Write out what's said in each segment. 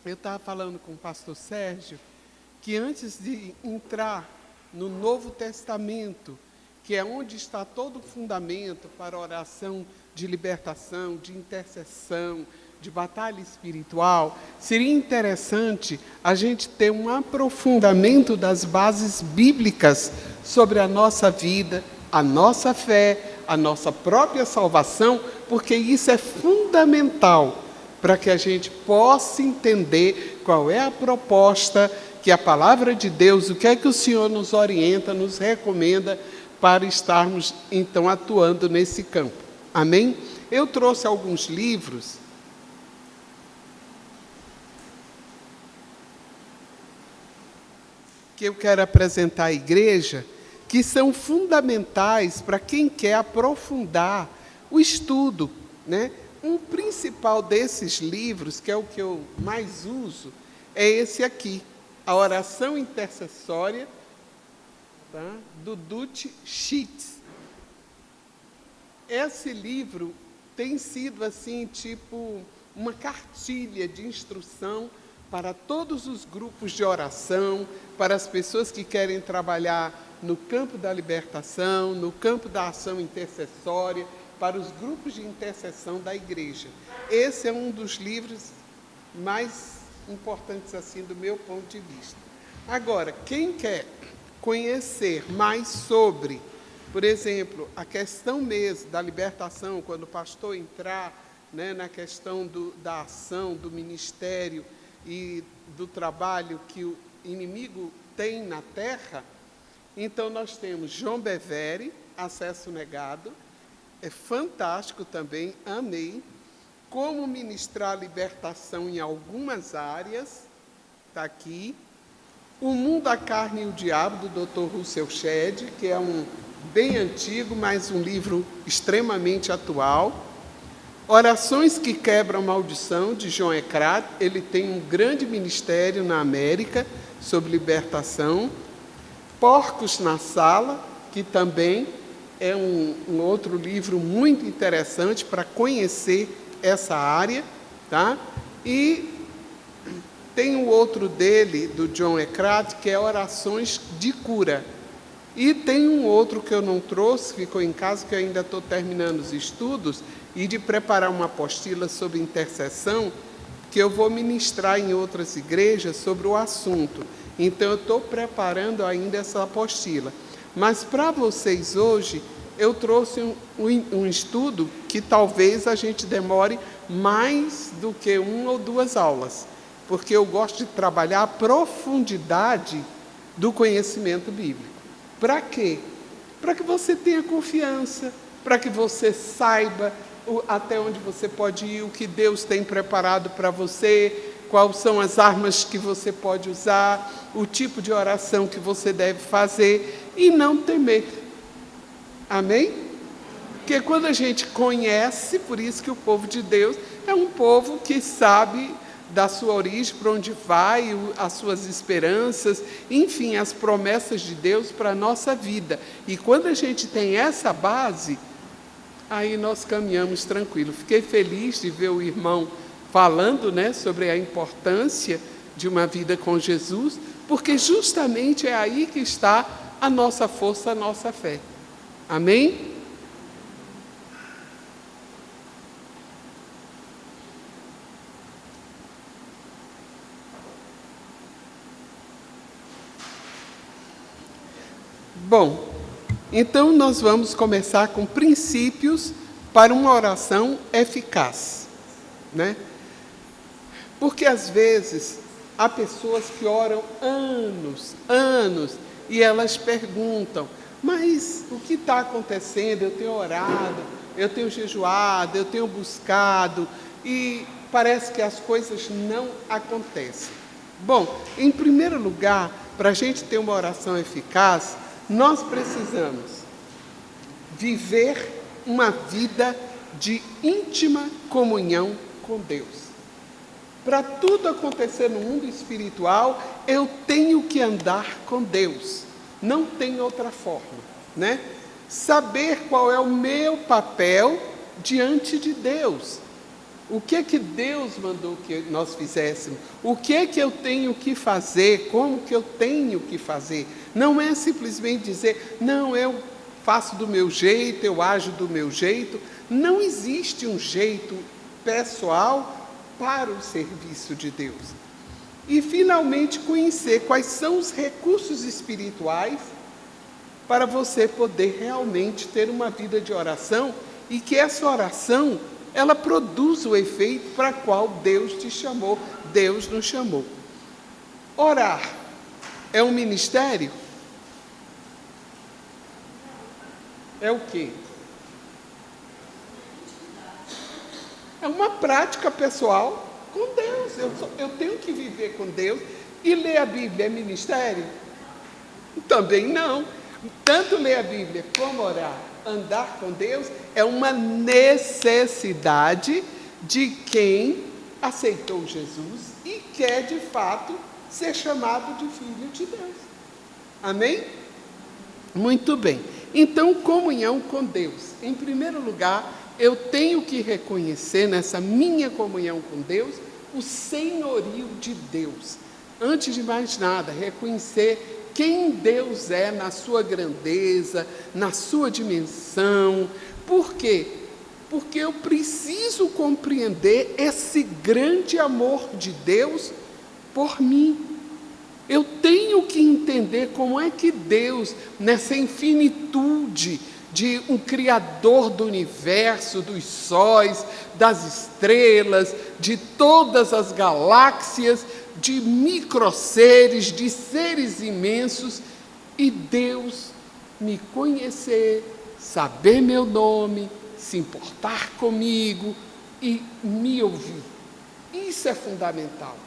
eu estava falando com o pastor Sérgio que antes de entrar no Novo Testamento, que é onde está todo o fundamento para a oração de libertação, de intercessão, de batalha espiritual, seria interessante a gente ter um aprofundamento das bases bíblicas sobre a nossa vida, a nossa fé, a nossa própria salvação, porque isso é fundamental para que a gente possa entender qual é a proposta que a palavra de Deus, o que é que o Senhor nos orienta, nos recomenda para estarmos, então, atuando nesse campo. Amém? Eu trouxe alguns livros que eu quero apresentar à igreja, que são fundamentais para quem quer aprofundar o estudo, né? Um principal desses livros, que é o que eu mais uso, é esse aqui, A Oração Intercessória, tá? Do Dutch Sheets. Esse livro tem sido assim, tipo, uma cartilha de instrução para todos os grupos de oração, para as pessoas que querem trabalhar no campo da libertação, no campo da ação intercessória, para os grupos de intercessão da igreja. Esse é um dos livros mais importantes assim do meu ponto de vista. Agora, quem quer conhecer mais sobre, por exemplo, a questão mesmo da libertação, quando o pastor entrar, né, na questão da ação, do ministério e do trabalho que o inimigo tem na terra, então nós temos John Bevere, Acesso Negado, é fantástico também, amei. Como ministrar a libertação em algumas áreas, está aqui. O Mundo, a Carne e o Diabo, do Dr. Russell Shedd, que é um bem antigo, mas um livro extremamente atual. Orações que Quebram Maldição, de John Eckhart, ele tem um grande ministério na América sobre libertação. Porcos na Sala, que também é um outro livro muito interessante para conhecer essa área, tá? E tem o outro dele, do John Eckhart, que é Orações de Cura. E tem um outro que eu não trouxe, ficou em casa, que eu ainda estou terminando os estudos, e de preparar uma apostila sobre intercessão, que eu vou ministrar em outras igrejas sobre o assunto. Então, eu estou preparando ainda essa apostila. Mas, para vocês hoje, eu trouxe um estudo que talvez a gente demore mais do que 1 ou 2 aulas, porque eu gosto de trabalhar a profundidade do conhecimento bíblico. Para quê? Para que você tenha confiança, para que você saiba até onde você pode ir, o que Deus tem preparado para você, quais são as armas que você pode usar, o tipo de oração que você deve fazer e não temer. Amém? Porque quando a gente conhece, por isso que o povo de Deus é um povo que sabe da sua origem, para onde vai, as suas esperanças, enfim, as promessas de Deus para a nossa vida. E quando a gente tem essa base, aí nós caminhamos tranquilo. Fiquei feliz de ver o irmão falando, né, sobre a importância de uma vida com Jesus, porque justamente é aí que está a nossa força, a nossa fé. Amém? Bom, então nós vamos começar com princípios para uma oração eficaz, né? Porque às vezes há pessoas que oram anos, e elas perguntam: mas o que está acontecendo? Eu tenho orado, eu tenho jejuado, eu tenho buscado, e parece que as coisas não acontecem. Bom, em primeiro lugar, para a gente ter uma oração eficaz, nós precisamos viver uma vida de íntima comunhão com Deus. Para tudo acontecer no mundo espiritual, eu tenho que andar com Deus. Não tem outra forma, né? Saber qual é o meu papel diante de Deus. O que é que Deus mandou que nós fizéssemos? O que é que eu tenho que fazer? Como que eu tenho que fazer? Não é simplesmente dizer, não, eu faço do meu jeito, eu ajo do meu jeito. Não existe um jeito pessoal para o serviço de Deus. E, finalmente, conhecer quais são os recursos espirituais para você poder realmente ter uma vida de oração e que essa oração ela produz o efeito para qual Deus te chamou, Deus nos chamou. Orar é um ministério? É o quê? É uma prática pessoal com Deus. Eu tenho que viver com Deus. E ler a Bíblia é ministério? Também não. Tanto ler a Bíblia como orar, andar com Deus, é uma necessidade de quem aceitou Jesus e quer, de fato, ser chamado de filho de Deus. Amém? Muito bem. Então, comunhão com Deus. Em primeiro lugar, eu tenho que reconhecer nessa minha comunhão com Deus o senhorio de Deus. Antes de mais nada, reconhecer quem Deus é na sua grandeza, na sua dimensão. Por quê? Porque eu preciso compreender esse grande amor de Deus por mim. Eu tenho que entender como é que Deus, nessa infinitude de um Criador do universo, dos sóis, das estrelas, de todas as galáxias, de microseres, de seres imensos, e Deus me conhecer, saber meu nome, se importar comigo e me ouvir. Isso é fundamental.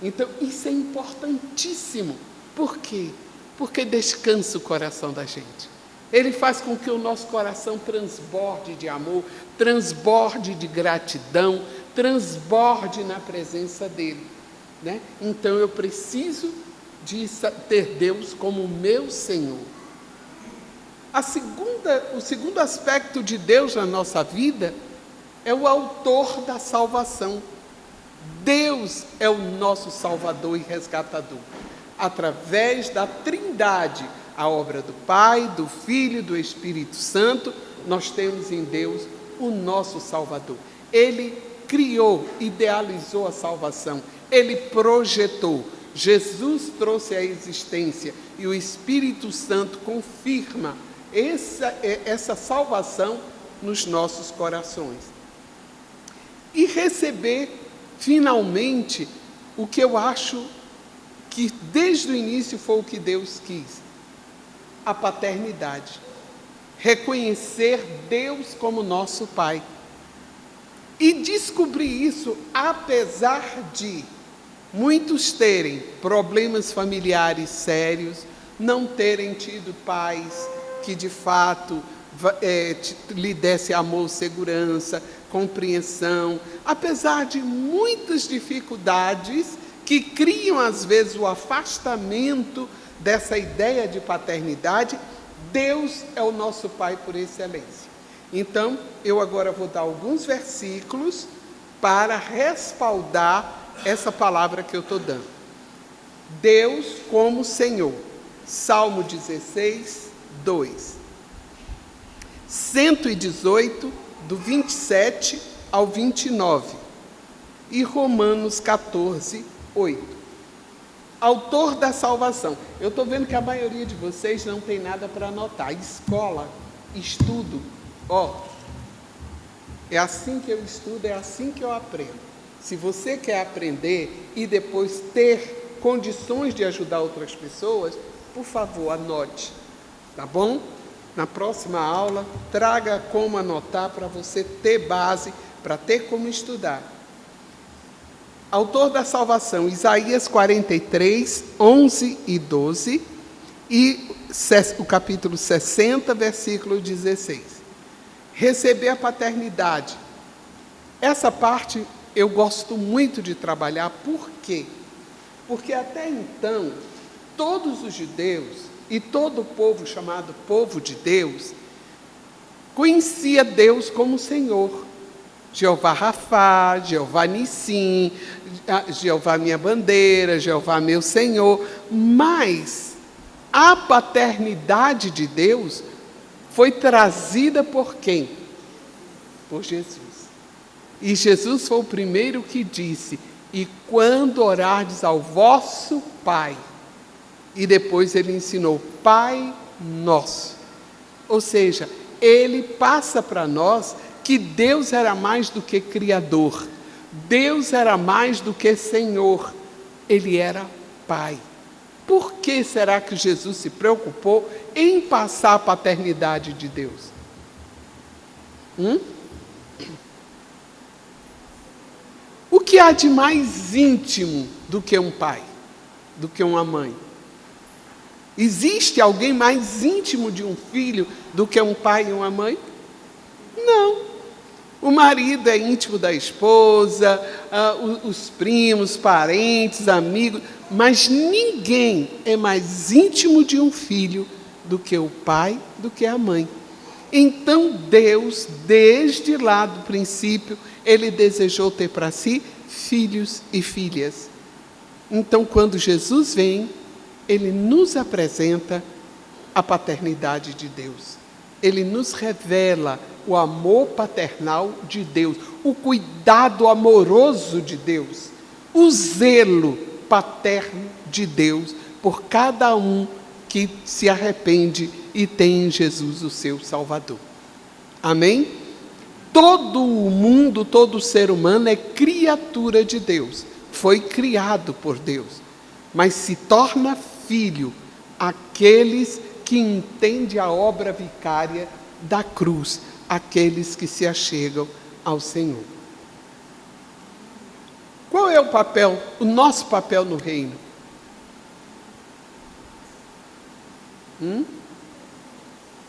Então, isso é importantíssimo. Por quê? Porque descansa o coração da gente. Ele faz com que o nosso coração transborde de amor, transborde de gratidão, transborde na presença dele. Né? Então eu preciso de ter Deus como meu Senhor. O segundo aspecto de Deus na nossa vida é o autor da salvação. Deus é o nosso Salvador e resgatador. Através da Trindade, a obra do Pai, do Filho e do Espírito Santo, nós temos em Deus o nosso Salvador. Ele criou, idealizou a salvação. Ele projetou, Jesus trouxe a existência e o Espírito Santo confirma essa salvação nos nossos corações. E receber, finalmente, o que eu acho que desde o início foi o que Deus quis, a paternidade. Reconhecer Deus como nosso Pai. E descobrir isso apesar de muitos terem problemas familiares sérios, não terem tido pais que de fato lhe desse amor, segurança, compreensão, apesar de muitas dificuldades que criam às vezes o afastamento dessa ideia de paternidade, Deus é o nosso Pai por excelência. Então, eu agora vou dar alguns versículos para respaldar essa palavra que eu estou dando. Deus como Senhor. Salmo 16, 2. 118, do 27 ao 29. E Romanos 14, 8. Autor da salvação. Eu estou vendo que a maioria de vocês não tem nada para anotar. Escola, estudo. É assim que eu estudo, é assim que eu aprendo. Se você quer aprender e depois ter condições de ajudar outras pessoas, por favor, anote, tá bom? Na próxima aula, traga como anotar para você ter base, para ter como estudar. Autor da salvação, Isaías 43, 11 e 12, e o capítulo 60, versículo 16. Receber a paternidade. Essa parte eu gosto muito de trabalhar. Por quê? Porque até então, todos os judeus e todo o povo chamado povo de Deus, conhecia Deus como Senhor. Jeová Rafá, Jeová Nissim, Jeová minha bandeira, Jeová meu Senhor. Mas a paternidade de Deus foi trazida por quem? Por Jesus. E Jesus foi o primeiro que disse: e quando orardes ao vosso Pai. E depois ele ensinou: Pai Nosso. Ou seja, ele passa para nós que Deus era mais do que Criador. Deus era mais do que Senhor. Ele era Pai. Por que será que Jesus se preocupou em passar a paternidade de Deus? O que há de mais íntimo do que um pai, do que uma mãe? Existe alguém mais íntimo de um filho do que um pai e uma mãe? Não. O marido é íntimo da esposa, os primos, parentes, amigos, mas ninguém é mais íntimo de um filho do que o pai, do que a mãe. Então Deus, desde lá do princípio, Ele desejou ter para si filhos e filhas. Então, quando Jesus vem, Ele nos apresenta a paternidade de Deus. Ele nos revela o amor paternal de Deus, o cuidado amoroso de Deus, o zelo paterno de Deus por cada um que se arrepende e tem em Jesus o seu Salvador. Amém? Todo o mundo, todo ser humano é criatura de Deus, foi criado por Deus, mas se torna filho aqueles que entendem a obra vicária da cruz, aqueles que se achegam ao Senhor. Qual é o papel, o nosso papel no reino?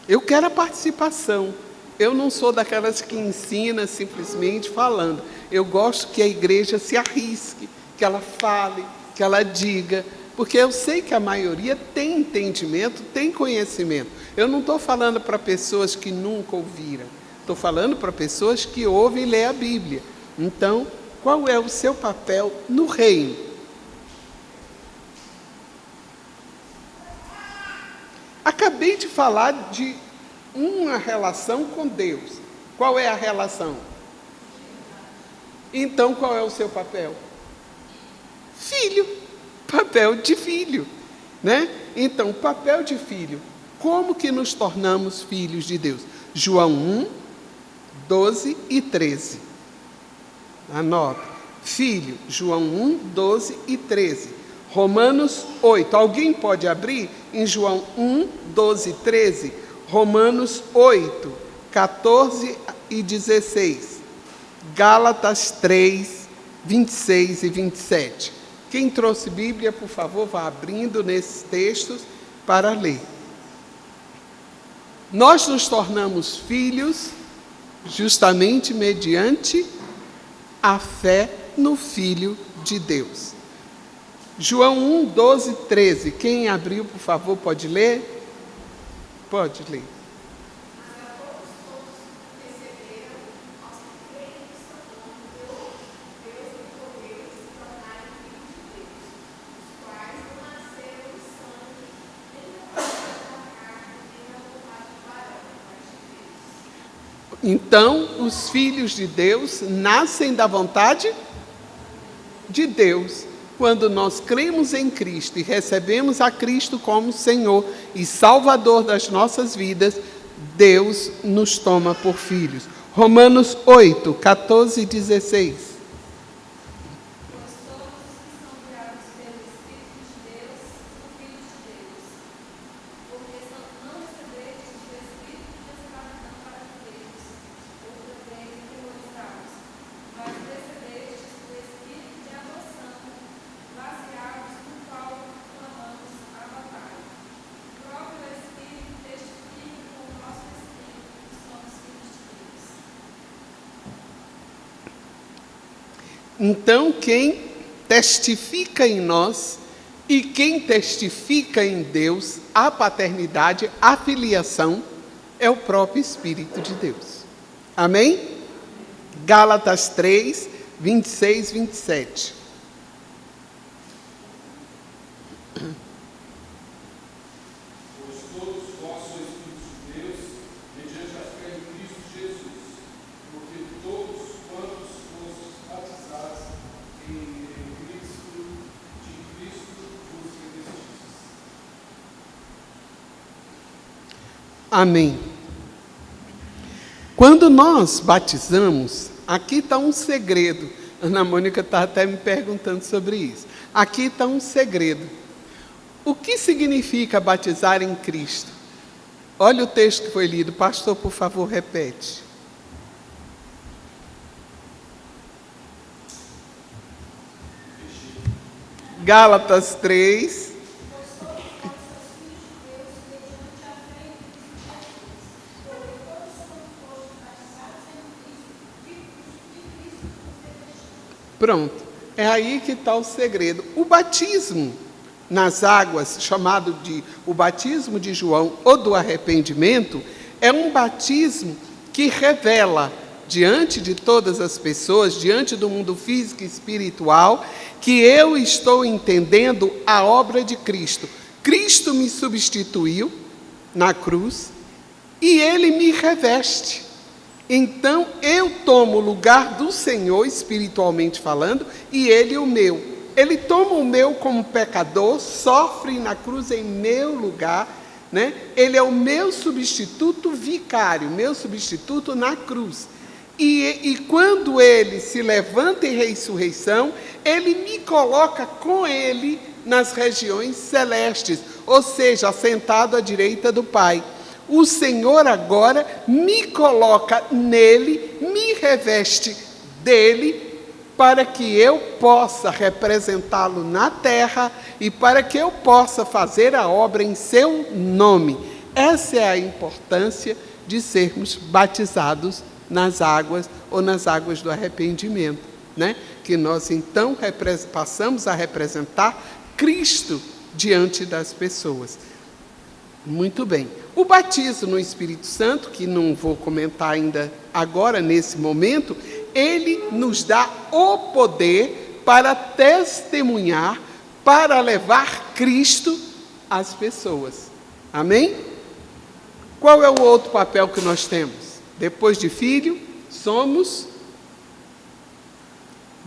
Eu quero a participação. Eu não sou daquelas que ensina simplesmente falando. Eu gosto que a igreja se arrisque, que ela fale, que ela diga, porque eu sei que a maioria tem entendimento, tem conhecimento. Eu não estou falando para pessoas que nunca ouviram, estou falando para pessoas que ouvem e lêem a Bíblia. Então, qual é o seu papel no reino? Acabei de falar de uma relação com Deus. Qual é a relação? Então, qual é o seu papel? Filho. Papel de filho, né? Então, papel de filho. Como que nos tornamos filhos de Deus? João 1, 12 e 13. Anota. Filho, João 1, 12 e 13. Romanos 8. Alguém pode abrir em João 1, 12 e 13? Romanos 8, 14 e 16. Gálatas 3, 26 e 27. Quem trouxe Bíblia, por favor, vá abrindo nesses textos para ler. Nós nos tornamos filhos justamente mediante a fé no Filho de Deus. João 1, 12, 13. Quem abriu, por favor, pode ler? Pode ler. Então, os filhos de Deus nascem da vontade de Deus. Quando nós cremos em Cristo e recebemos a Cristo como Senhor e Salvador das nossas vidas, Deus nos toma por filhos. Romanos 8, 14 e 16. Então, quem testifica em nós e quem testifica em Deus a paternidade, a filiação, é o próprio Espírito de Deus. Amém? Gálatas 3, 26, 27. Pois todos vós sois filhos de Deus, mediante a fé em Cristo Jesus, porque todos quantos fostes batizados em Cristo, de Cristo vos revestistes. Amém. Quando nós batizamos, aqui está um segredo. Ana Mônica está até me perguntando sobre isso. Aqui está um segredo. O que significa batizar em Cristo? Olha o texto que foi lido. Pastor, por favor, repete. Gálatas 3. Pronto, é aí que está o segredo. O batismo nas águas, chamado de o batismo de João ou do arrependimento, é um batismo que revela diante de todas as pessoas, diante do mundo físico e espiritual, que eu estou entendendo a obra de Cristo. Cristo me substituiu na cruz e Ele me reveste. Então, eu tomo o lugar do Senhor, espiritualmente falando, e Ele o meu. Ele toma o meu como pecador, sofre na cruz em meu lugar, né? Ele é o meu substituto vicário, meu substituto na cruz. E quando Ele se levanta em ressurreição, Ele me coloca com Ele nas regiões celestes, ou seja, assentado à direita do Pai. O Senhor agora me coloca nele, me reveste dele, para que eu possa representá-lo na terra e para que eu possa fazer a obra em seu nome. Essa é a importância de sermos batizados nas águas ou nas águas do arrependimento, né? Que nós então passamos a representar Cristo diante das pessoas. Muito bem. O batismo no Espírito Santo, que não vou comentar ainda agora, nesse momento, ele nos dá o poder para testemunhar, para levar Cristo às pessoas. Amém? Qual é o outro papel que nós temos? Depois de filho, somos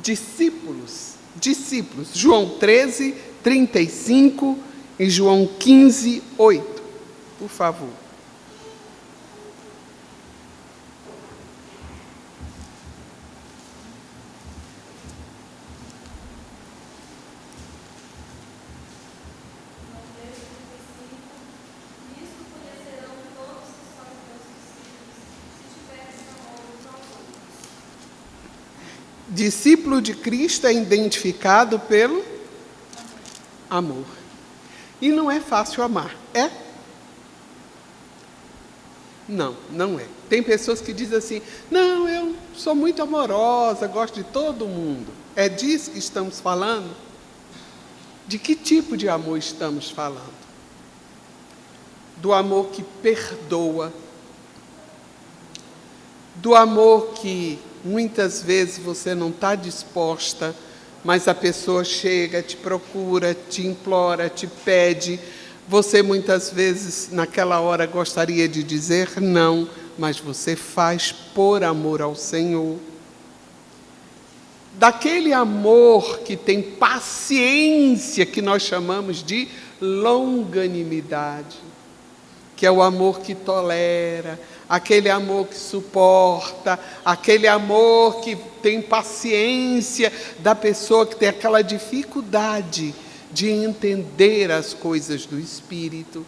discípulos. Discípulos. João 13, 35 e João 15, 8. Por favor. Discípulo de Cristo é identificado pelo amor. E não é fácil amar, é? Não, não é. Tem pessoas que dizem assim, não, eu sou muito amorosa, gosto de todo mundo. É disso que estamos falando? De que tipo de amor estamos falando? Do amor que perdoa, do amor que muitas vezes você não está disposta, mas a pessoa chega, te procura, te implora, te pede. Você muitas vezes, naquela hora, gostaria de dizer não, mas você faz por amor ao Senhor. Daquele amor que tem paciência, que nós chamamos de longanimidade, que é o amor que tolera, aquele amor que suporta, aquele amor que tem paciência da pessoa que tem aquela dificuldade de entender as coisas do Espírito.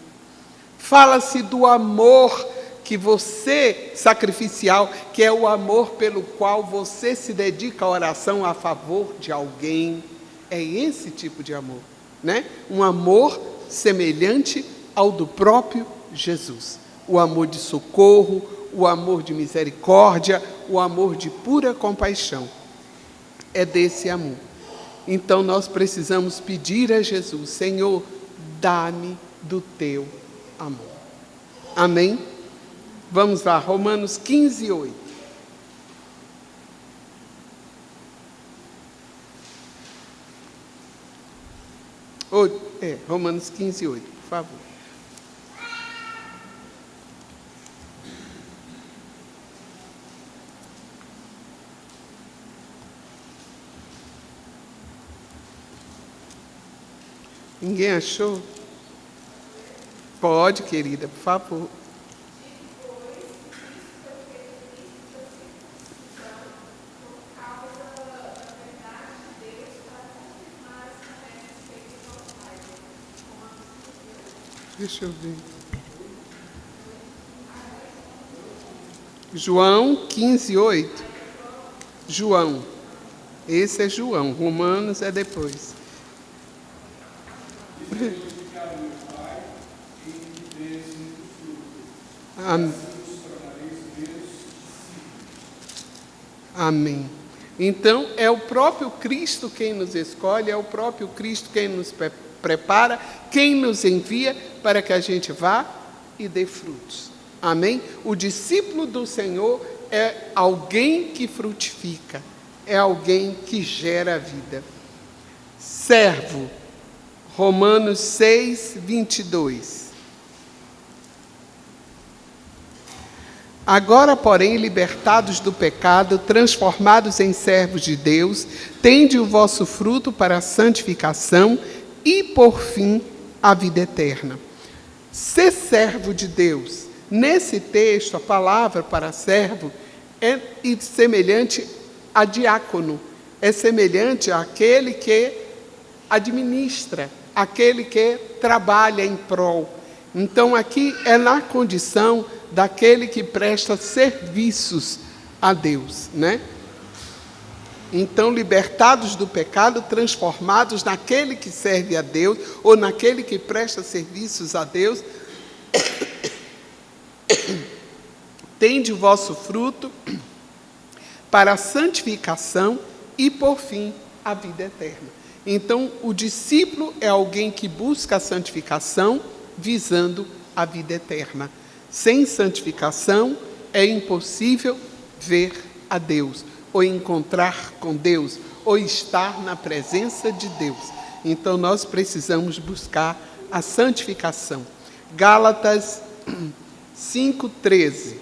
Fala-se do amor que você, sacrificial, que é o amor pelo qual você se dedica à oração a favor de alguém. É esse tipo de amor, né? Um amor semelhante ao do próprio Jesus. O amor de socorro, o amor de misericórdia, o amor de pura compaixão. É desse amor. Então nós precisamos pedir a Jesus, Senhor, dá-me do teu amor. Amém? Vamos lá, Romanos 15, 8. Romanos 15, 8, por favor. Ninguém achou? Pode, querida, por favor. Deixa eu ver. João 15, 8. João. Esse é João. Romanos é depois. Amém. Então, é o próprio Cristo quem nos escolhe, é o próprio Cristo quem nos prepara, quem nos envia para que a gente vá e dê frutos. Amém? O discípulo do Senhor é alguém que frutifica, é alguém que gera vida. Servo, Romanos 6, 22. Agora, porém, libertados do pecado, transformados em servos de Deus, tende o vosso fruto para a santificação e, por fim, a vida eterna. Ser servo de Deus. Nesse texto, a palavra para servo é semelhante a diácono, é semelhante àquele que administra, aquele que trabalha em prol. Então, aqui é na condição daquele que presta serviços a Deus, né? Então, libertados do pecado, transformados naquele que serve a Deus, ou naquele que presta serviços a Deus, tende o vosso fruto para a santificação e, por fim, a vida eterna. Então, o discípulo é alguém que busca a santificação visando a vida eterna. Sem santificação é impossível ver a Deus, ou encontrar com Deus, ou estar na presença de Deus. Então, nós precisamos buscar a santificação. Gálatas 5:13.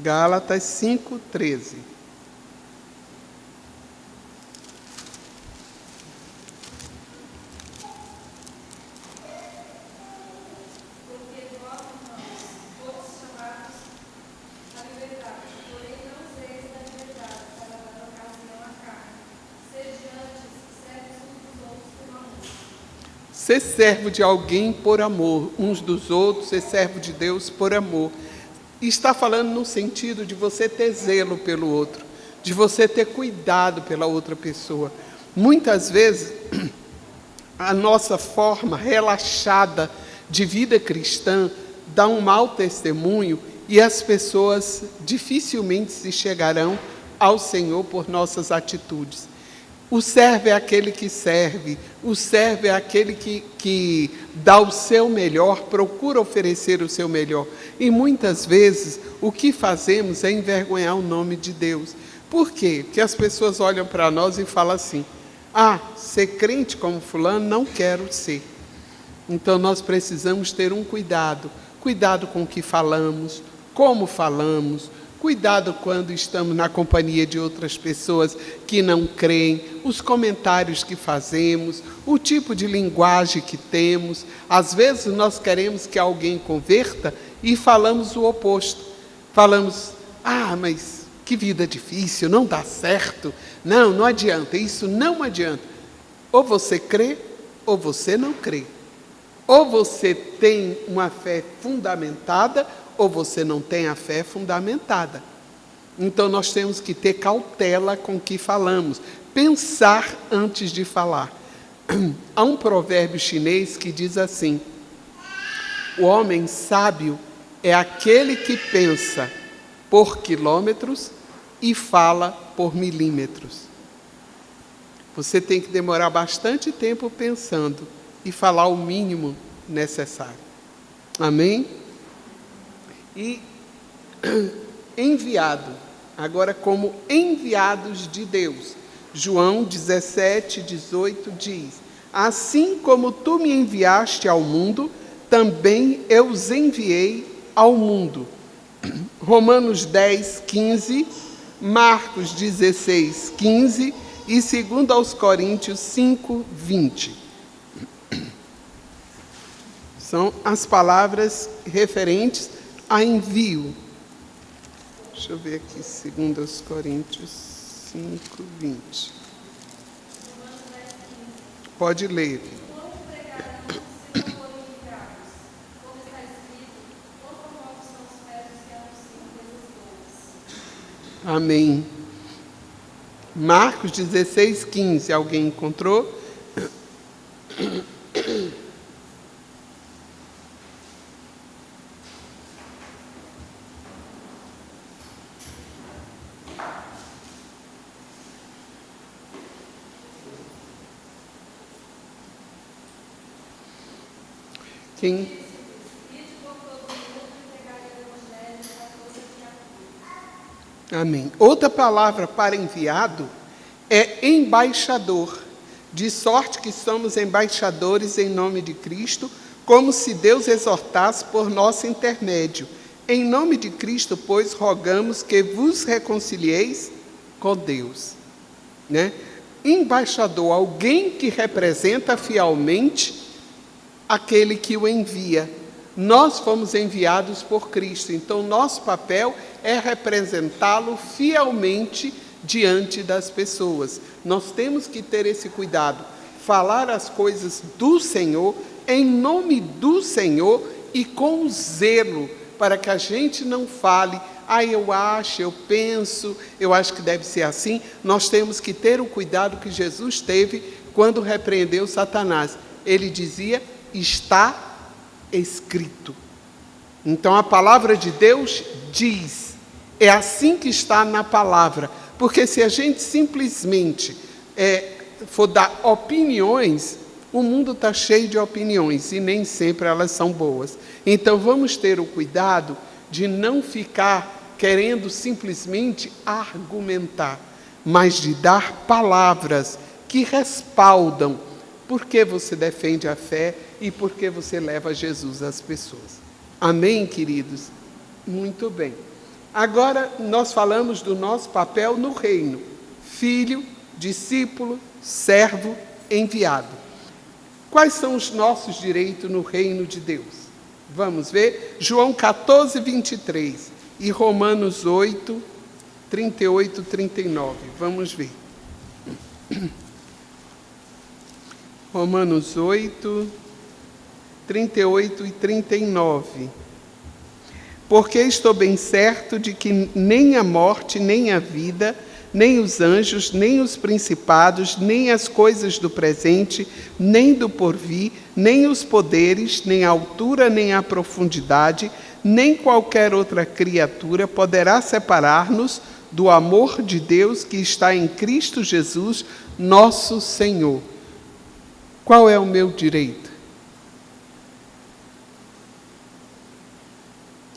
Gálatas 5:13. Ser servo de alguém por amor, uns dos outros, ser servo de Deus por amor. E está falando no sentido de você ter zelo pelo outro, de você ter cuidado pela outra pessoa. Muitas vezes, a nossa forma relaxada de vida cristã dá um mau testemunho e as pessoas dificilmente se chegarão ao Senhor por nossas atitudes. O servo é aquele que serve, o servo é aquele que dá o seu melhor, procura oferecer o seu melhor. E muitas vezes o que fazemos é envergonhar o nome de Deus. Por quê? Porque as pessoas olham para nós e falam assim: ser crente como fulano, não quero ser. Então nós precisamos ter um cuidado com o que falamos, como falamos, cuidado quando estamos na companhia de outras pessoas que não creem, os comentários que fazemos, o tipo de linguagem que temos. Às vezes nós queremos que alguém converta e falamos o oposto. Falamos: mas que vida difícil, não dá certo, não adianta, isso não adianta. Ou você crê, ou você não crê. Ou você tem uma fé fundamentada, ou você não tem a fé fundamentada. Então, nós temos que ter cautela com o que falamos, pensar antes de falar. Há um provérbio chinês que diz assim: o homem sábio é aquele que pensa por quilômetros e fala por milímetros. Você tem que demorar bastante tempo pensando e falar o mínimo necessário. Amém? E enviado, agora como enviados de Deus. João 17:18 diz: assim como tu me enviaste ao mundo, também eu os enviei ao mundo. Romanos 10:15, Marcos 16:15 e 2 aos Coríntios 5:20. São as palavras referentes a envio. Deixa eu ver aqui, 2 aos Coríntios 5:20. Pode ler. Amém. Marcos 16:15. Alguém encontrou? Quem? Amém. Outra palavra para enviado é embaixador, de sorte que somos embaixadores em nome de Cristo, como se Deus exortasse por nosso intermédio. Em nome de Cristo, pois, rogamos que vos reconcilieis com Deus. Né? Embaixador, alguém que representa fielmente aquele que o envia. Nós fomos enviados por Cristo, então nosso papel é representá-lo fielmente diante das pessoas. Nós temos que ter esse cuidado, falar as coisas do Senhor, em nome do Senhor e com zelo, para que a gente não fale, eu acho, eu penso, eu acho que deve ser assim. Nós temos que ter o cuidado que Jesus teve quando repreendeu Satanás. Ele dizia: está escrito. Então a palavra de Deus diz, é assim que está na palavra, porque se a gente simplesmente for dar opiniões, o mundo está cheio de opiniões e nem sempre elas são boas. Então vamos ter o cuidado de não ficar querendo simplesmente argumentar, mas de dar palavras que respaldam por que você defende a fé e por que você leva Jesus às pessoas. Amém, queridos? Muito bem. Agora nós falamos do nosso papel no reino: filho, discípulo, servo, enviado. Quais são os nossos direitos no reino de Deus? Vamos ver? João 14:23 e Romanos 8, 38, 39. Vamos ver. Romanos 8, 38 e 39. Porque estou bem certo de que nem a morte, nem a vida, nem os anjos, nem os principados, nem as coisas do presente, nem do porvir, nem os poderes, nem a altura, nem a profundidade, nem qualquer outra criatura poderá separar-nos do amor de Deus que está em Cristo Jesus, nosso Senhor. Qual é o meu direito?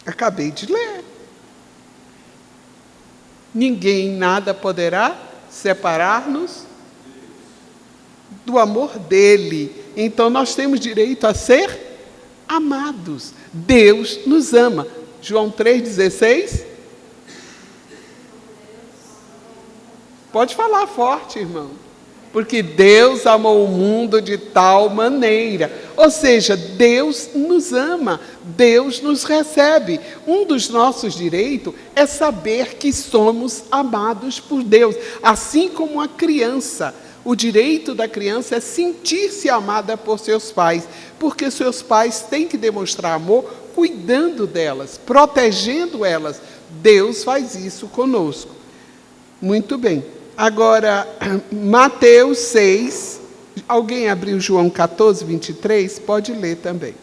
Acabei de ler. Ninguém, nada poderá separar-nos do amor dele. Então nós temos direito a ser amados. Deus nos ama. João 3,16. Pode falar forte, irmão. Porque Deus amou o mundo de tal maneira. Ou seja, Deus nos ama, Deus nos recebe. Um dos nossos direitos é saber que somos amados por Deus. Assim como a criança. O direito da criança é sentir-se amada por seus pais. Porque seus pais têm que demonstrar amor cuidando delas, protegendo elas. Deus faz isso conosco. Muito bem. Agora, Mateus 6, alguém abriu João 14, 23? Pode ler também.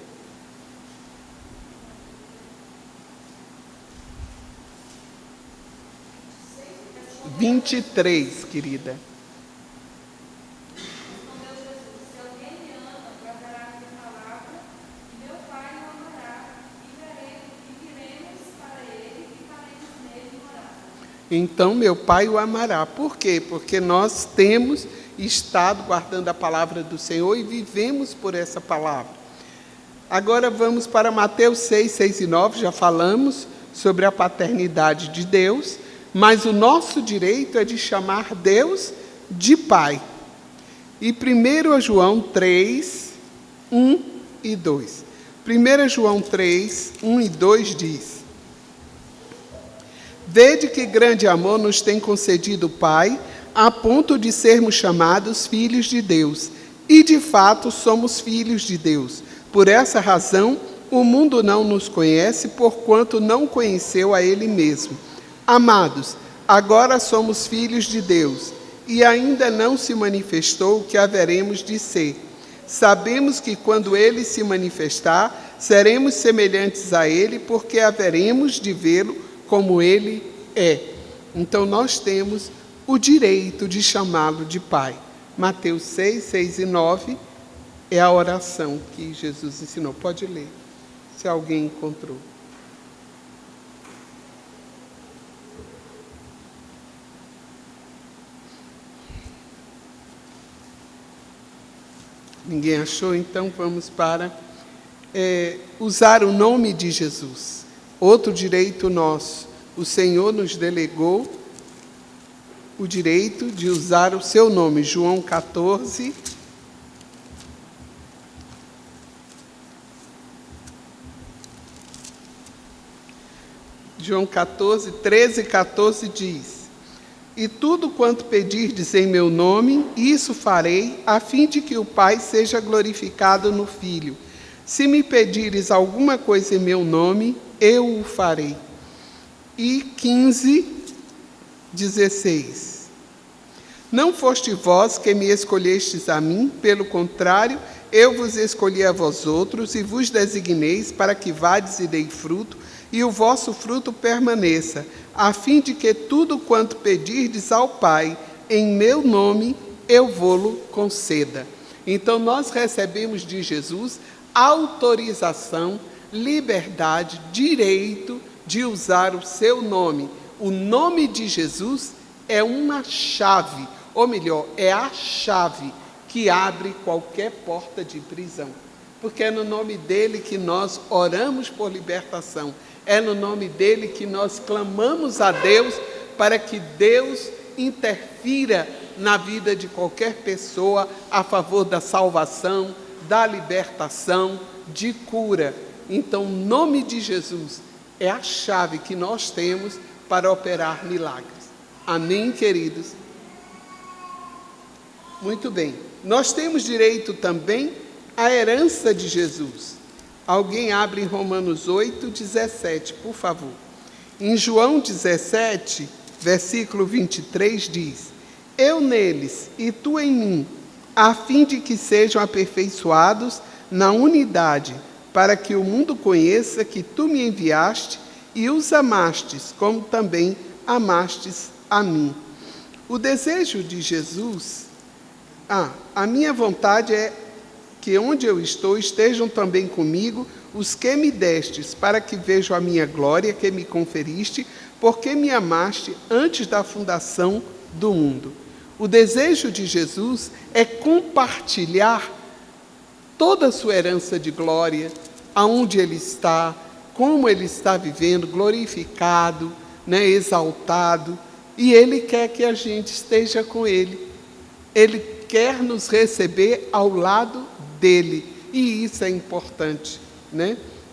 23, querida. então meu Pai o amará. Por quê? Porque nós temos estado guardando a palavra do Senhor e vivemos por essa palavra. Agora vamos para Mateus 6, 6 e 9, já falamos sobre a paternidade de Deus, mas o nosso direito é de chamar Deus de Pai. E 1 João 3, 1 e 2. 1 João 3, 1 e 2 diz: Vede que grande amor nos tem concedido o Pai, a ponto de sermos chamados filhos de Deus. E de fato somos filhos de Deus. Por essa razão, o mundo não nos conhece, porquanto não conheceu a Ele mesmo. Amados, agora somos filhos de Deus, e ainda não se manifestou o que haveremos de ser. Sabemos que quando Ele se manifestar, seremos semelhantes a Ele, porque haveremos de vê-lo como Ele é. Então nós temos o direito de chamá-lo de Pai. Mateus 6, 6 e 9 é a oração que Jesus ensinou. Pode ler, se alguém encontrou. Ninguém achou? Então vamos para usar o nome de Jesus. Outro direito nosso. O Senhor nos delegou o direito de usar o seu nome. João 14. João 14, 13 e 14 diz: E tudo quanto pedirdes em meu nome, isso farei, a fim de que o Pai seja glorificado no Filho. Se me pedires alguma coisa em meu nome, eu o farei. E 15, 16. Não foste vós que me escolhestes a mim, pelo contrário, eu vos escolhi a vós outros e vos designeis para que vades e dei fruto, e o vosso fruto permaneça, a fim de que tudo quanto pedirdes ao Pai, em meu nome, eu vô-lo conceda. Então nós recebemos de Jesus autorização, liberdade, direito de usar o seu nome. O nome de Jesus é uma chave, ou melhor, é a chave que abre qualquer porta de prisão. Porque é no nome dele que nós oramos por libertação. É no nome dele que nós clamamos a Deus para que Deus interfira na vida de qualquer pessoa a favor da salvação, da libertação, de cura. Então, o nome de Jesus é a chave que nós temos para operar milagres. Amém, queridos? Muito bem. Nós temos direito também à herança de Jesus. Alguém abre em Romanos 8, 17, por favor. Em João 17, versículo 23, diz: Eu neles e tu em mim, a fim de que sejam aperfeiçoados na unidade, para que o mundo conheça que tu me enviaste e os amastes, como também amastes a mim. O desejo de Jesus, a minha vontade é que onde eu estou estejam também comigo os que me destes, para que vejam a minha glória que me conferiste, porque me amaste antes da fundação do mundo. O desejo de Jesus é compartilhar toda a sua herança de glória, aonde ele está, como ele está vivendo, glorificado, exaltado, e ele quer que a gente esteja com ele. Ele quer nos receber ao lado dele, e isso é importante,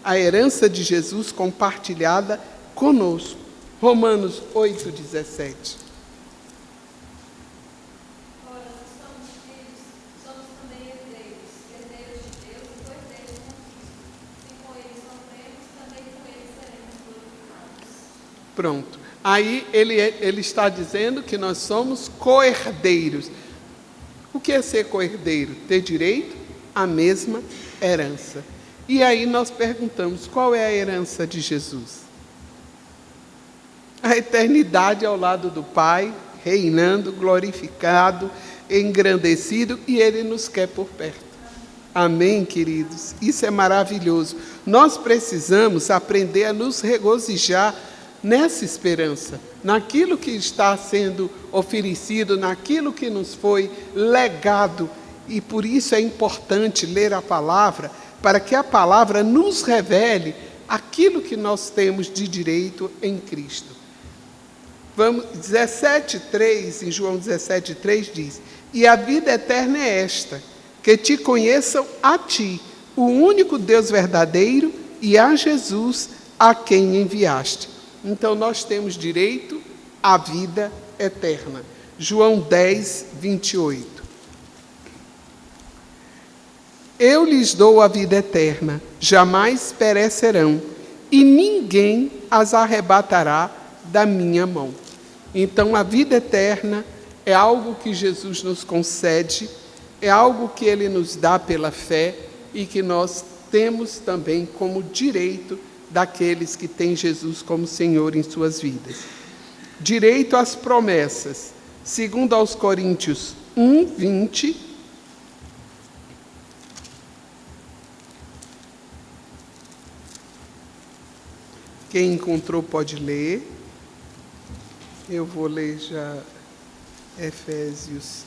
A herança de Jesus compartilhada conosco. Romanos 8, 17. Ora, se somos filhos, somos também herdeiros, herdeiros de Deus e co-herdeiros com Cristo. Se com ele sofremos, também com ele seremos glorificados. Pronto. Aí ele está dizendo que nós somos co-herdeiros. O que é ser co-herdeiro? Ter direito à mesma herança. E aí nós perguntamos, qual é a herança de Jesus? A eternidade ao lado do Pai, reinando, glorificado, engrandecido, e Ele nos quer por perto. Amém, queridos? Isso é maravilhoso. Nós precisamos aprender a nos regozijar nessa esperança, naquilo que está sendo oferecido, naquilo que nos foi legado. E por isso é importante ler a palavra, para que a palavra nos revele aquilo que nós temos de direito em Cristo. Vamos, 17:3, em João 17:3 diz: e a vida eterna é esta, que te conheçam a ti, o único Deus verdadeiro, e a Jesus, a quem enviaste. Então nós temos direito à vida eterna. João 10:28. Eu lhes dou a vida eterna, jamais perecerão, e ninguém as arrebatará da minha mão. Então a vida eterna é algo que Jesus nos concede, é algo que Ele nos dá pela fé e que nós temos também como direito daqueles que têm Jesus como Senhor em suas vidas. Direito às promessas, segundo aos Coríntios 1:20. Quem encontrou pode ler. Eu vou ler já Efésios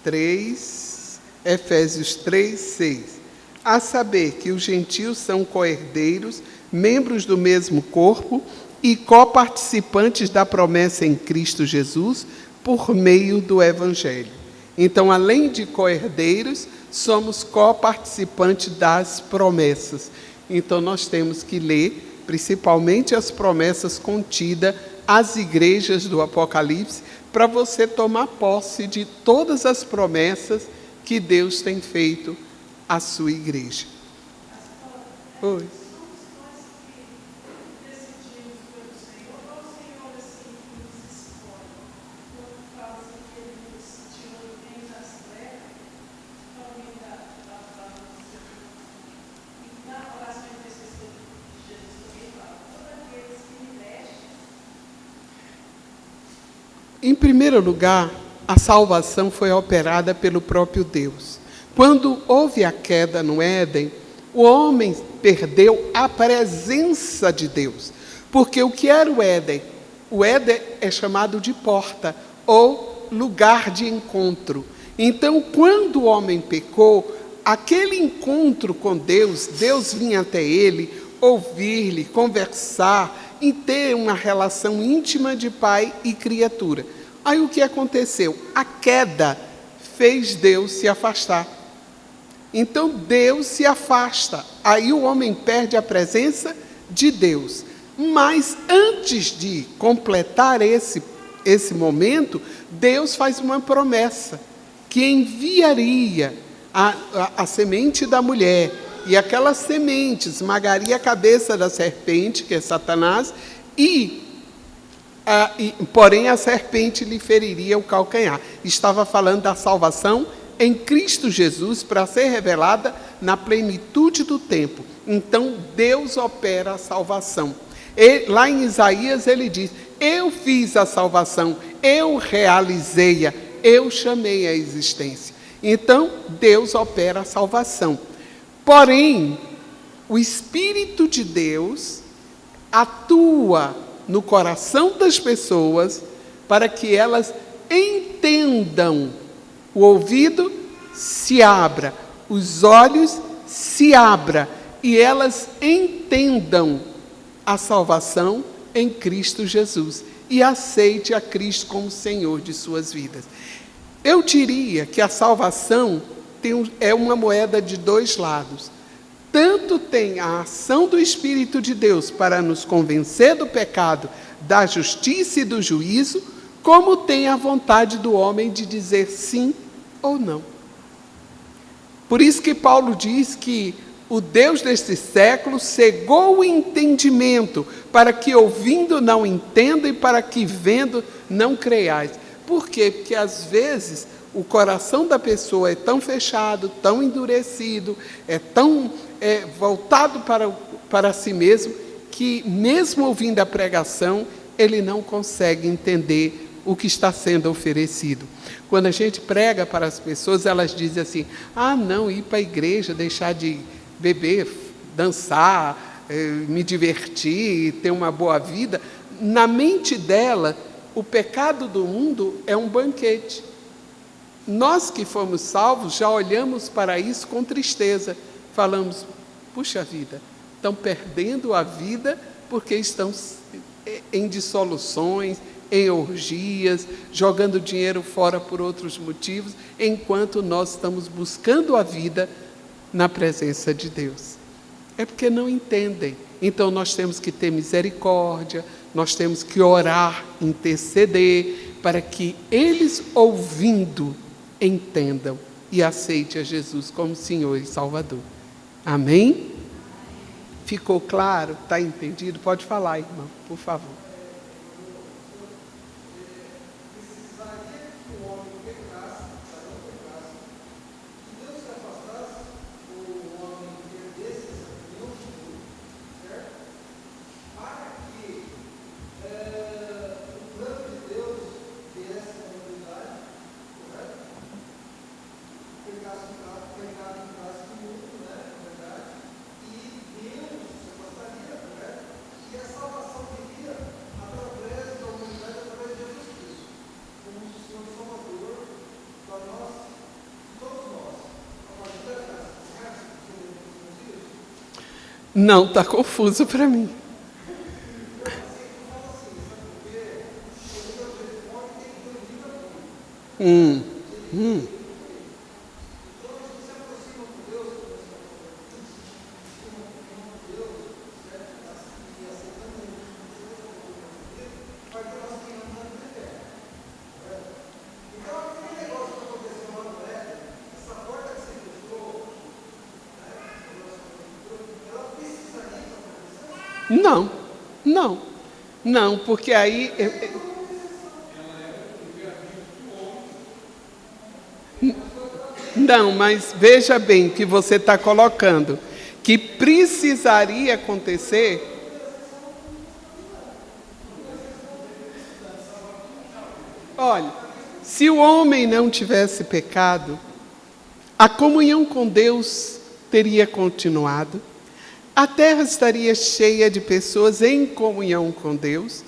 3:6. A saber que os gentios são co-herdeiros, membros do mesmo corpo e coparticipantes da promessa em Cristo Jesus, por meio do Evangelho. Então, além de co-herdeiros, somos coparticipantes das promessas. Então, nós temos que ler principalmente as promessas contidas às igrejas do Apocalipse, para você tomar posse de todas as promessas que Deus tem feito à sua igreja. Oi. Em primeiro lugar, a salvação foi operada pelo próprio Deus. Quando houve a queda no Éden, o homem perdeu a presença de Deus. Porque o que era o Éden? O Éden é chamado de porta, ou lugar de encontro. Então, quando o homem pecou, aquele encontro com Deus, Deus vinha até ele, ouvir-lhe, conversar, e ter uma relação íntima de pai e criatura. Aí o que aconteceu? A queda fez Deus se afastar. Então Deus se afasta. Aí o homem perde a presença de Deus. Mas antes de completar esse momento, Deus faz uma promessa, que enviaria a semente da mulher, e aquela semente esmagaria a cabeça da serpente, que é Satanás, porém a serpente lhe feriria o calcanhar. Estava falando da salvação em Cristo Jesus, para ser revelada na plenitude do tempo. Então Deus opera a salvação. Lá em Isaías ele diz: eu fiz a salvação, eu realizei-a, eu chamei a existência. Então Deus opera a salvação. Porém, o Espírito de Deus atua no coração das pessoas para que elas entendam. O ouvido se abra, os olhos se abram e elas entendam a salvação em Cristo Jesus e aceite a Cristo como Senhor de suas vidas. Eu diria que a salvação é uma moeda de dois lados. Tanto tem a ação do Espírito de Deus para nos convencer do pecado, da justiça e do juízo, como tem a vontade do homem de dizer sim ou não. Por isso que Paulo diz que o Deus deste século cegou o entendimento, para que ouvindo não entenda e para que vendo não creiais. Por quê? Porque às vezes o coração da pessoa é tão fechado, tão endurecido, é tão voltado para si mesmo, que mesmo ouvindo a pregação, ele não consegue entender o que está sendo oferecido. Quando a gente prega para as pessoas, elas dizem assim: ah, não, ir para a igreja, deixar de beber, dançar, me divertir, ter uma boa vida, na mente dela, o pecado do mundo é um banquete. Nós que fomos salvos já olhamos para isso com tristeza. Falamos, puxa vida, estão perdendo a vida porque estão em dissoluções, em orgias, jogando dinheiro fora por outros motivos, enquanto nós estamos buscando a vida na presença de Deus. É porque não entendem. Então nós temos que ter misericórdia, nós temos que orar, interceder, para que eles, ouvindo, entendam e aceitem a Jesus como Senhor e Salvador. Amém? Ficou claro? Está entendido? Pode falar, irmão, por favor. Não, está confuso para mim. Não, porque aí... Não, mas veja bem o que você está colocando, que precisaria acontecer... Olha, se o homem não tivesse pecado, a comunhão com Deus teria continuado, a terra estaria cheia de pessoas em comunhão com Deus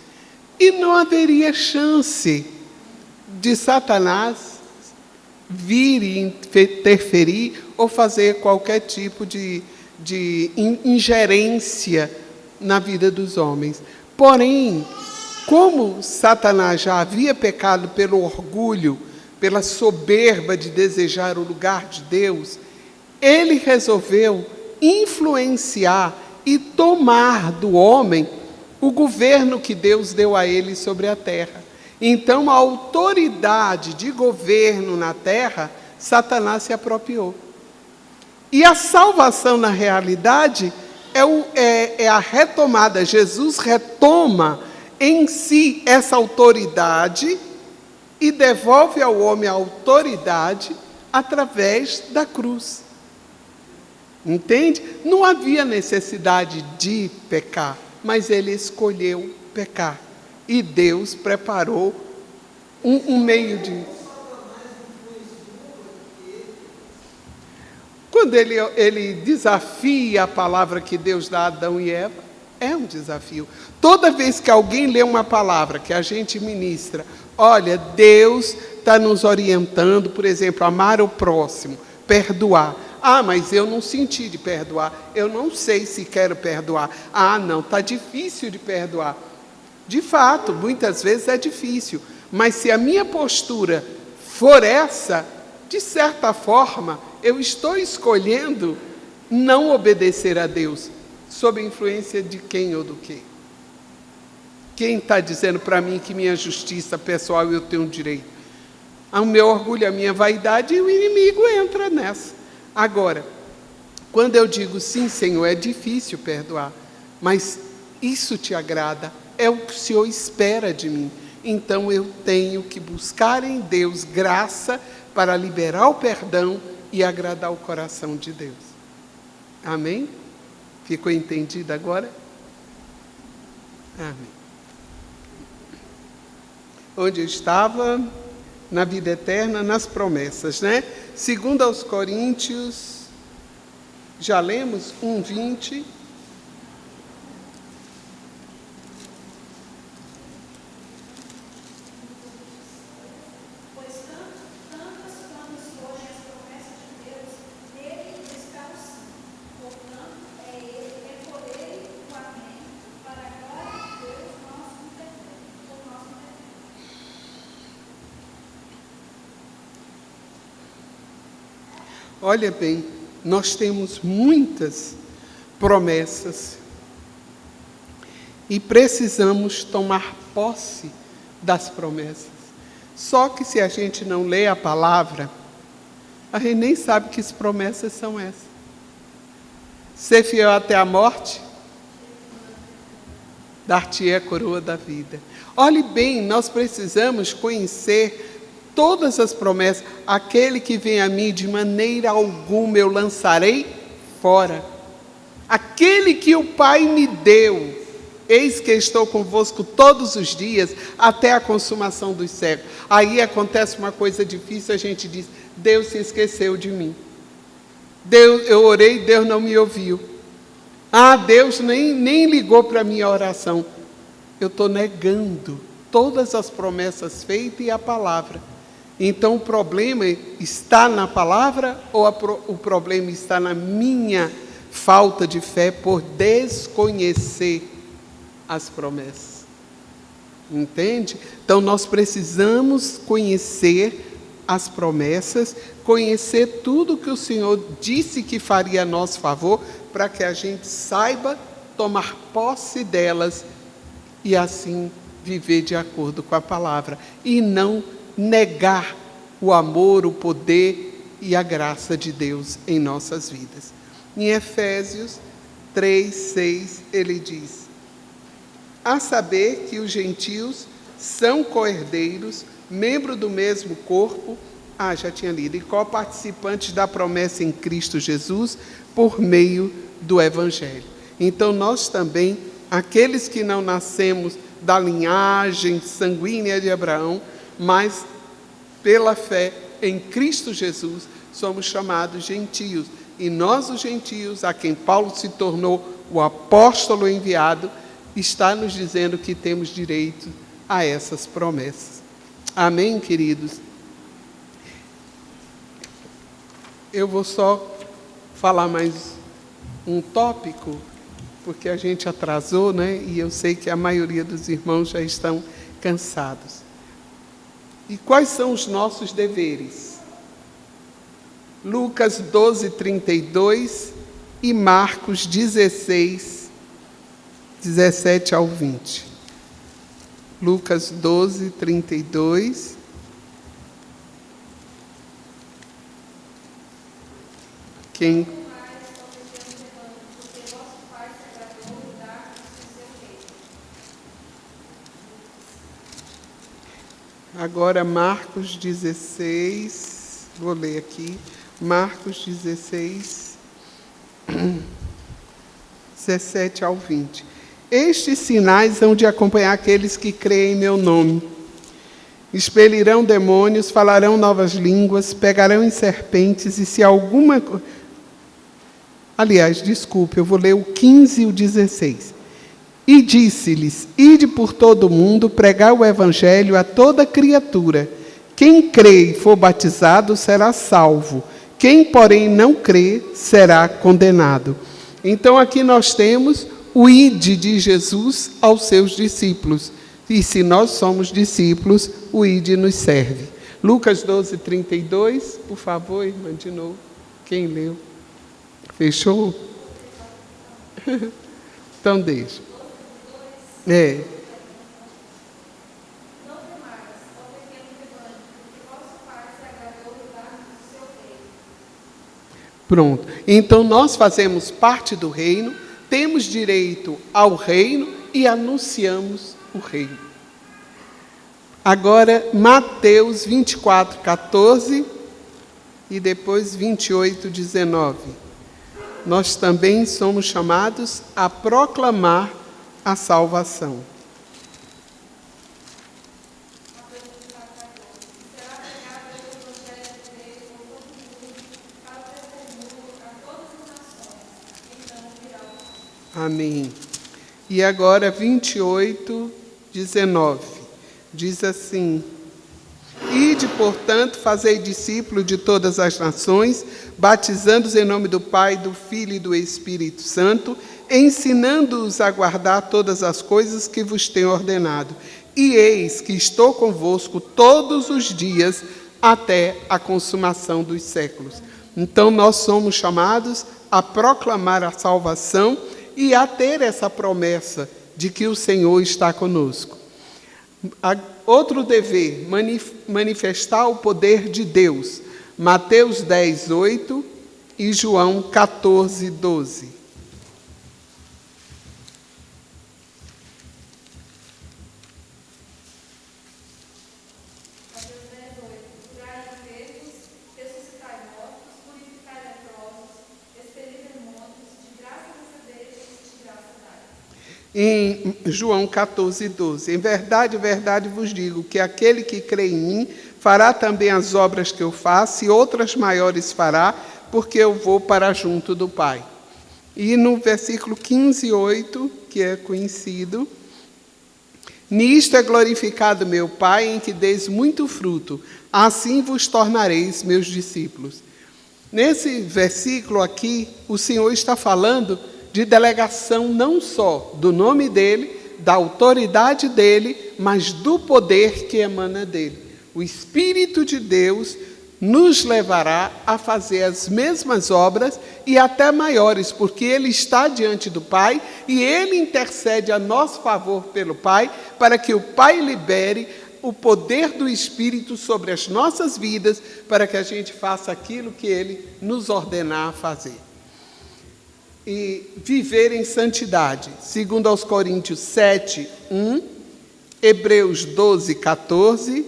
e não haveria chance de Satanás vir e interferir ou fazer qualquer tipo de ingerência na vida dos homens. Porém, como Satanás já havia pecado pelo orgulho, pela soberba de desejar o lugar de Deus, ele resolveu influenciar e tomar do homem o governo que Deus deu a ele sobre a terra. Então, a autoridade de governo na terra, Satanás se apropriou. E a salvação, na realidade, é a retomada. Jesus retoma em si essa autoridade e devolve ao homem a autoridade através da cruz. Entende? Não havia necessidade de pecar, mas ele escolheu pecar. E Deus preparou um meio de... Quando ele desafia a palavra que Deus dá a Adão e Eva, é um desafio. Toda vez que alguém lê uma palavra que a gente ministra, olha, Deus está nos orientando, por exemplo, amar o próximo, perdoar. Ah, mas eu não senti de perdoar. Eu não sei se quero perdoar. Ah, não, está difícil de perdoar. De fato, muitas vezes é difícil. Mas se a minha postura for essa, de certa forma, eu estou escolhendo não obedecer a Deus. Sob a influência de quem ou do quê? Quem está dizendo para mim que minha justiça pessoal eu tenho direito? O meu orgulho, a minha vaidade, e o inimigo entra nessa. Agora, quando eu digo sim, Senhor, é difícil perdoar, mas isso te agrada, é o que o Senhor espera de mim. Então eu tenho que buscar em Deus graça para liberar o perdão e agradar o coração de Deus. Amém? Ficou entendido agora? Amém. Onde eu estava? Na vida eterna, nas promessas, né? 2 aos Coríntios, já lemos 1:20. Olha bem, nós temos muitas promessas e precisamos tomar posse das promessas. Só que se a gente não lê a palavra, a gente nem sabe que promessas são essas. Ser fiel até a morte, dar-te-ei a coroa da vida. Olhe bem, nós precisamos conhecer todas as promessas. Aquele que vem a mim, de maneira alguma eu lançarei fora. Aquele que o Pai me deu, eis que estou convosco todos os dias, até a consumação dos séculos. Aí acontece uma coisa difícil, a gente diz, Deus se esqueceu de mim. Eu orei, Deus não me ouviu. Deus nem ligou para a minha oração. Eu estou negando todas as promessas feitas e a palavra. Então o problema está na palavra ou o problema está na minha falta de fé por desconhecer as promessas? Entende? Então nós precisamos conhecer as promessas, conhecer tudo que o Senhor disse que faria a nosso favor, para que a gente saiba tomar posse delas e assim viver de acordo com a palavra e não negar o amor, o poder e a graça de Deus em nossas vidas. Em Efésios 3:6 ele diz: a saber que os gentios são co-herdeiros, membro do mesmo corpo, já tinha lido, e co-participantes da promessa em Cristo Jesus, por meio do Evangelho. Então nós também, aqueles que não nascemos da linhagem sanguínea de Abraão, mas pela fé em Cristo Jesus, somos chamados gentios. E nós, os gentios, a quem Paulo se tornou o apóstolo enviado, está nos dizendo que temos direito a essas promessas. Amém, queridos? Eu vou só falar mais um tópico, porque a gente atrasou, né? E eu sei que a maioria dos irmãos já estão cansados. E quais são os nossos deveres? Lucas 12:32 e Marcos 16, 17 ao 20. Lucas 12:32. Quem? Agora Marcos 16, vou ler aqui, Marcos 16, 17 ao 20. Estes sinais hão de acompanhar aqueles que creem em meu nome. Expelirão demônios, falarão novas línguas, pegarão em serpentes, e se alguma... Aliás, desculpe, eu vou ler o 15 e o 16. E disse-lhes: ide por todo o mundo, pregar o evangelho a toda criatura. Quem crê e for batizado será salvo. Quem, porém, não crê será condenado. Então, aqui nós temos o ide de Jesus aos seus discípulos. E se nós somos discípulos, o ide nos serve. Lucas 12:32, por favor, irmã, de novo. Quem leu? Fechou? Então, deixa. Não temais, ó pequeno rebanho, porque vosso Pai se agradou de dar-vos o seu reino. Pronto. Então, nós fazemos parte do reino, temos direito ao reino e anunciamos o reino. Agora, Mateus 24:14 e depois 28:19. Nós também somos chamados a proclamar a salvação. Será pregado o evangelho de Deus por todo o mundo, para o testemunho a todas as nações. Então virá o fim. Amém. E agora 28:19. Diz assim: ide, portanto, fazei discípulos de todas as nações, batizando-os em nome do Pai, do Filho e do Espírito Santo, ensinando-os a guardar todas as coisas que vos tenho ordenado. E eis que estou convosco todos os dias, até a consumação dos séculos. Então nós somos chamados a proclamar a salvação e a ter essa promessa de que o Senhor está conosco. Outro dever, manifestar o poder de Deus. Mateus 10, 8 e João 14, 12. Mateus 10, 8. Curai enfermos, ressuscitai mortos, purificai leprosos, expelir demônios, de graça recebeis, de graça dai. Em João 14, 12. Em verdade vos digo que aquele que crê em mim fará também as obras que eu faço, e outras maiores fará, porque eu vou para junto do Pai. E no versículo 15, 8, que é conhecido: nisto é glorificado meu Pai, em que deis muito fruto, assim vos tornareis meus discípulos. Nesse versículo aqui, o Senhor está falando de delegação não só do nome dele, da autoridade dele, mas do poder que emana dele. O Espírito de Deus nos levará a fazer as mesmas obras e até maiores, porque ele está diante do Pai e ele intercede a nosso favor pelo Pai, para que o Pai libere o poder do Espírito sobre as nossas vidas, para que a gente faça aquilo que ele nos ordenar a fazer. E viver em santidade, segundo aos Coríntios 7, 1, Hebreus 12, 14...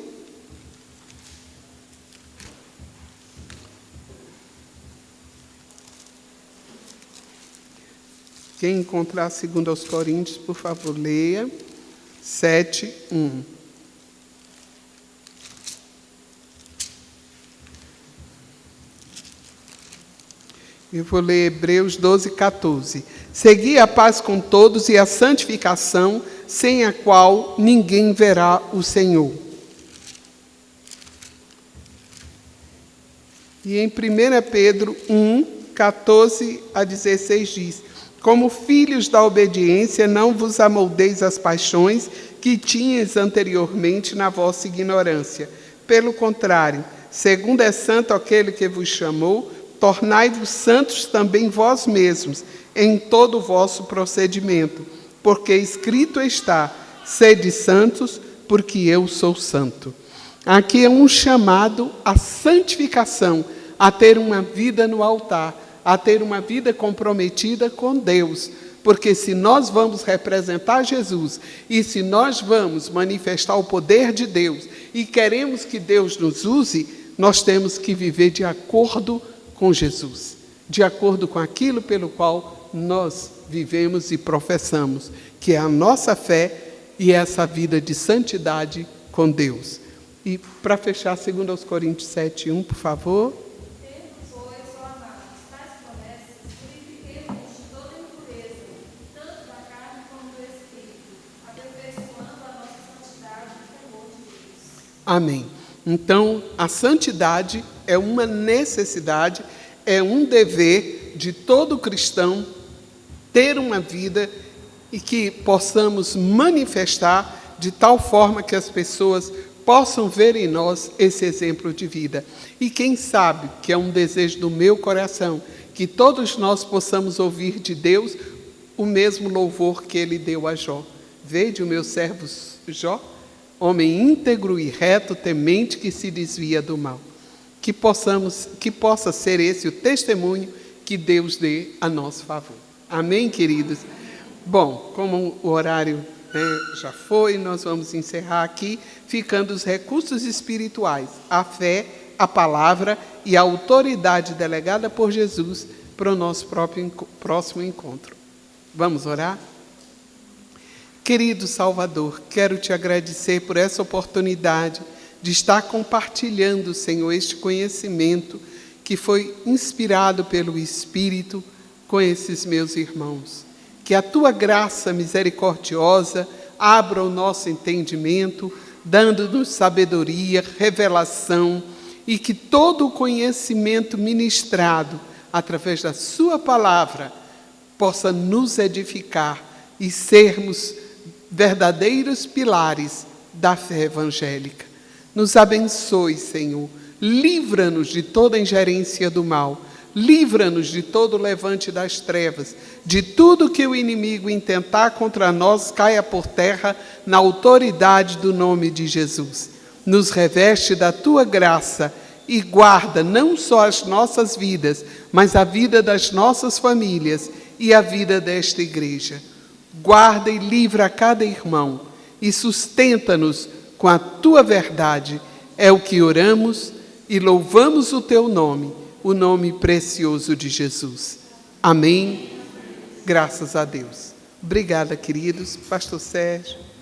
Quem encontrar 2 aos Coríntios, por favor, leia 7, 1. Eu vou ler Hebreus 12, 14. Segui a paz com todos e a santificação, sem a qual ninguém verá o Senhor. E em 1 Pedro 1, 14 a 16 diz: como filhos da obediência, não vos amoldeis às paixões que tinhas anteriormente na vossa ignorância. Pelo contrário, segundo é santo aquele que vos chamou, tornai-vos santos também vós mesmos, em todo o vosso procedimento. Porque escrito está: sede santos, porque eu sou santo. Aqui é um chamado à santificação, a ter uma vida no altar, a ter uma vida comprometida com Deus, porque se nós vamos representar Jesus e se nós vamos manifestar o poder de Deus e queremos que Deus nos use, nós temos que viver de acordo com Jesus, de acordo com aquilo pelo qual nós vivemos e professamos, que é a nossa fé e essa vida de santidade com Deus. E para fechar, 2 aos Coríntios 7, 1, por favor. Amém. Então, a santidade é uma necessidade, é um dever de todo cristão ter uma vida e que possamos manifestar de tal forma que as pessoas possam ver em nós esse exemplo de vida. E quem sabe, que é um desejo do meu coração, que todos nós possamos ouvir de Deus o mesmo louvor que ele deu a Jó. Vede o meu servo Jó, homem íntegro e reto, temente, que se desvia do mal. Que possa ser esse o testemunho que Deus dê a nosso favor. Amém, queridos? Bom, como o horário já foi, nós vamos encerrar aqui, ficando os recursos espirituais, a fé, a palavra e a autoridade delegada por Jesus para o nosso próximo encontro. Vamos orar? Querido Salvador, quero te agradecer por essa oportunidade de estar compartilhando, Senhor, este conhecimento que foi inspirado pelo Espírito com esses meus irmãos. Que a tua graça misericordiosa abra o nosso entendimento, dando-nos sabedoria, revelação, e que todo o conhecimento ministrado através da sua palavra possa nos edificar e sermos verdadeiros pilares da fé evangélica. Nos abençoe, Senhor. livra-nos de toda ingerência do mal, livra-nos de todo levante das trevas, de tudo que o inimigo intentar contra nós caia por terra na autoridade do nome de Jesus. Nos reveste da tua graça e guarda não só as nossas vidas, mas a vida das nossas famílias e a vida desta igreja. Guarda e livra a cada irmão e sustenta-nos com a tua verdade. É o que oramos e louvamos o teu nome, o nome precioso de Jesus. Amém. Graças a Deus. Obrigada, queridos. Pastor Sérgio.